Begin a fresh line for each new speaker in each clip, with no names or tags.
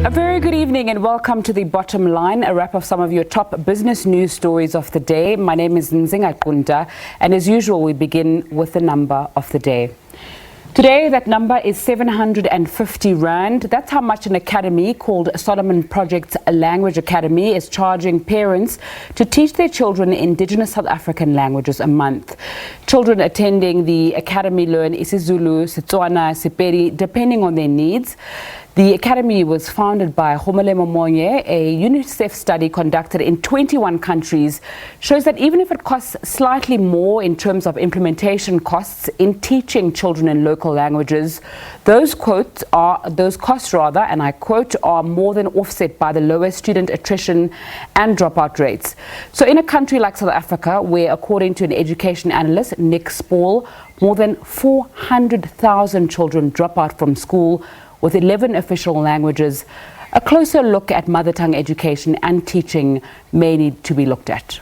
A very good evening and welcome to The Bottom Line, a wrap of some of your top business news stories of the day. My name is Nzinga Kunda, and as usual we begin with the number of the day. Today that number is 750 Rand. That's how much an academy called Solomon Project's Language Academy is charging parents to teach their children indigenous South African languages a month. Children attending the academy learn isiZulu, Setswana, Sepedi, depending on their needs. The academy was founded by Gomolemo Monye. A UNICEF study conducted in 21 countries shows that even if it costs slightly more in terms of implementation costs in teaching children in local languages, those costs, and I quote, are more than offset by the lower student attrition and dropout rates. So in a country like South Africa, where according to an education analyst, Nick Spall, more than 400,000 children drop out from school, with 11 official languages, a closer look at mother tongue education and teaching may need to be looked at.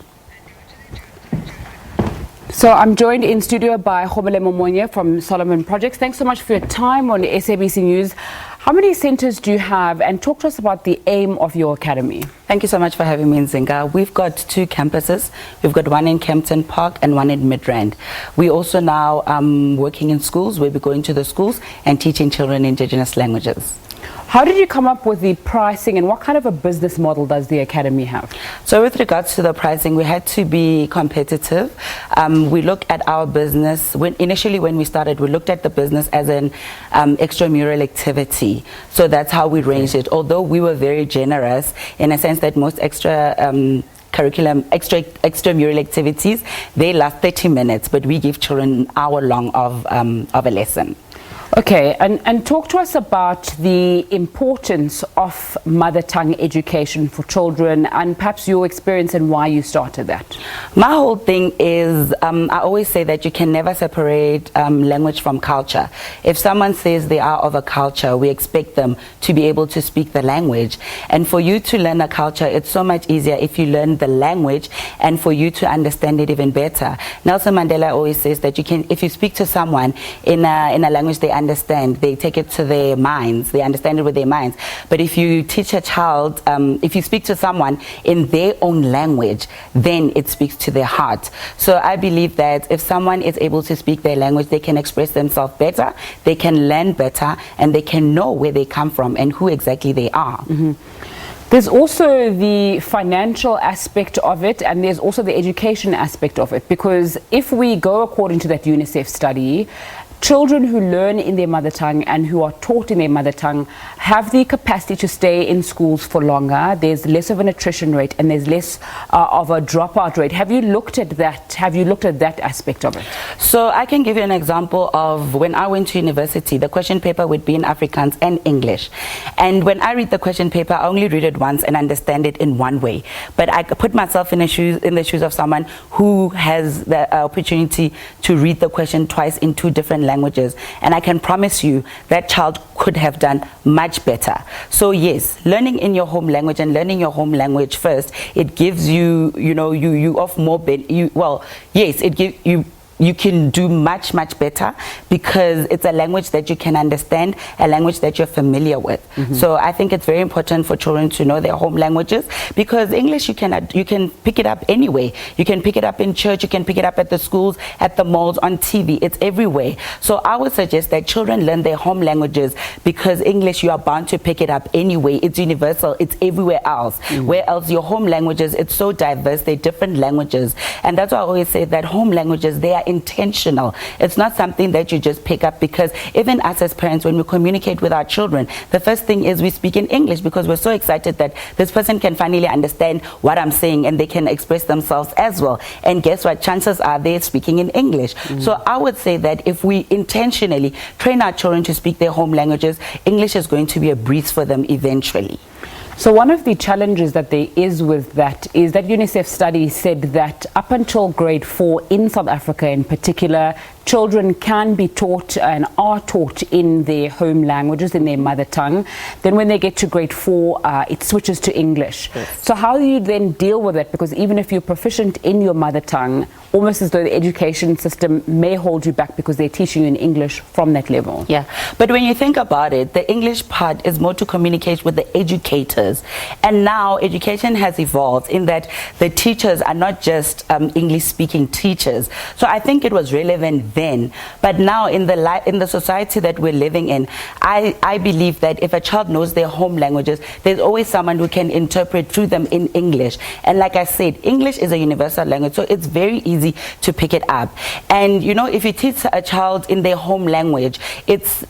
So I'm joined in studio by Gomolemo Monye from Solomon Projects. Thanks so much for your time on SABC News. How many centers do you have, and talk to us about the aim of your academy?
Thank you so much for having me, Nzinga. We've got two campuses. We've got one in Kempton Park and one in Midrand. We also now working in schools, where we're going to the schools and teaching children indigenous languages.
How did you come up with the pricing, and what kind of a business model does the academy have?
So with regards to the pricing, we had to be competitive. We look at our business, initially when we started, we looked at the business as an extramural activity. So that's how we ranged it. Although we were very generous in a sense that most extramural activities, they last 30 minutes, but we give children an hour long of a lesson.
Okay, and talk to us about the importance of mother tongue education for children, and perhaps your experience and why you started that.
My whole thing is, I always say that you can never separate language from culture. If someone says they are of a culture, we expect them to be able to speak the language. And for you to learn a culture, it's so much easier if you learn the language and for you to understand it even better. Nelson Mandela always says that you can, if you speak to someone in a language they understand, they take it to their minds, they understand it with their minds. But if you teach a child, if you speak to someone in their own language, then it speaks to their heart. So I believe that if someone is able to speak their language, they can express themselves better, they can learn better, and they can know where they come from and who exactly they are.
Mm-hmm. There's also the financial aspect of it, and there's also the education aspect of it, because if we go according to that UNICEF study, children who learn in their mother tongue and who are taught in their mother tongue have the capacity to stay in schools for longer. There's less of an attrition rate and there's less of a dropout rate. Have you looked at that? Have you looked at that aspect of it?
So I can give you an example of when I went to university, the question paper would be in Afrikaans and English. And when I read the question paper, I only read it once and understand it in one way. But I put myself in the shoes of someone who has the opportunity to read the question twice in two different languages, and I can promise you that child could have done much better. So yes, learning in your home language and learning your home language first, it gives you, it gives you can do much better because it's a language that you can understand, a language that you're familiar with. Mm-hmm. So I think it's very important for children to know their home languages, because English you can pick it up anyway. You can pick it up in church, you can pick it up at the schools, at the malls, on TV, it's everywhere. So I would suggest that children learn their home languages, because English you are bound to pick it up anyway. It's universal, it's everywhere else. Mm-hmm. Where else your home languages, it's so diverse, they're different languages. And that's why I always say that home languages, they are intentional. It's not something that you just pick up, because even us as parents, when we communicate with our children, the first thing is we speak in English, because we're so excited that this person can finally understand what I'm saying and they can express themselves as well. And guess what? Chances are they're speaking in English. Mm-hmm. So I would say that if we intentionally train our children to speak their home languages, English is going to be a breeze for them eventually.
So one of the challenges that there is with that is that UNICEF study said that up until grade 4 in South Africa in particular, children can be taught and are taught in their home languages, in their mother tongue. Then when they get to grade 4, it switches to English.
Yes.
So how do you then deal with it? Because even if you're proficient in your mother tongue, almost as though the education system may hold you back because they're teaching you in English from that level.
Yeah, but when you think about it, the English part is more to communicate with the educators. And now education has evolved in that the teachers are not just English-speaking teachers. So I think it was relevant then. But now in the society that we're living in, I believe that if a child knows their home languages, there's always someone who can interpret to them in English. And like I said, English is a universal language, so it's very easy to pick it up. And you know, if you teach a child in their home language,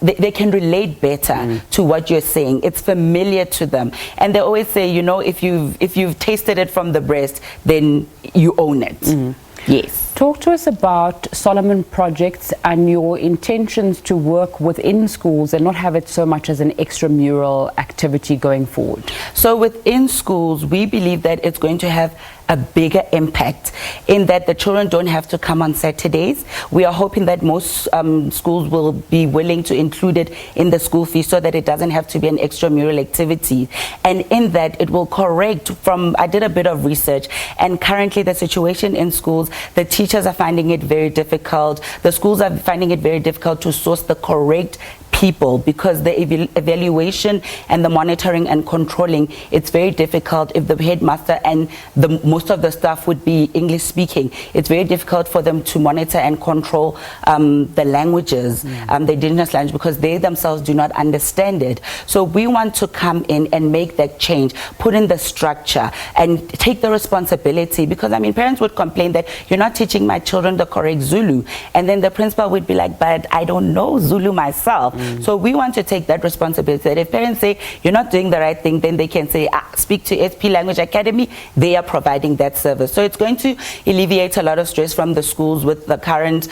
they can relate better to what you're saying. It's familiar to them. And they always say, you know, if you've tasted it from the breast, then you own it. Yes.
Talk to us about Solomon Projects and your intentions to work within schools and not have it so much as an extramural activity going forward.
So within schools, we believe that it's going to have a bigger impact in that the children don't have to come on Saturdays. We are hoping that most schools will be willing to include it in the school fee so that it doesn't have to be an extramural activity. And in that, it will correct I did a bit of research, and currently the situation in schools, the teachers are finding it very difficult. The schools are finding it very difficult to source the correct people because the evaluation and the monitoring and controlling, it's very difficult. If the headmaster and most of the staff would be English speaking, it's very difficult for them to monitor and control the languages, the indigenous language, because they themselves do not understand it. So we want to come in and make that change, put in the structure and take the responsibility, because I mean, parents would complain that you're not teaching my children the correct Zulu, and then the principal would be like, but I don't know Zulu myself. So we want to take that responsibility, that if parents say you're not doing the right thing, then they can say, speak to SP Language Academy. They are providing that service. So it's going to alleviate a lot of stress from the schools with the current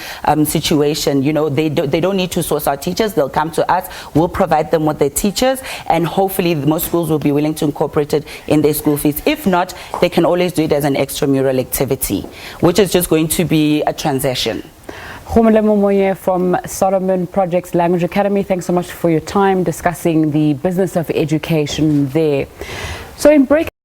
situation. You know, they don't need to source our teachers. They'll come to us. We'll provide them with their teachers, and hopefully most schools will be willing to incorporate it in their school fees. If not, they can always do it as an extramural activity, which is just going to be a transition.
Gomolemo Monye from Solomon Projects Language Academy, thanks so much for your time discussing the business of education there. So in break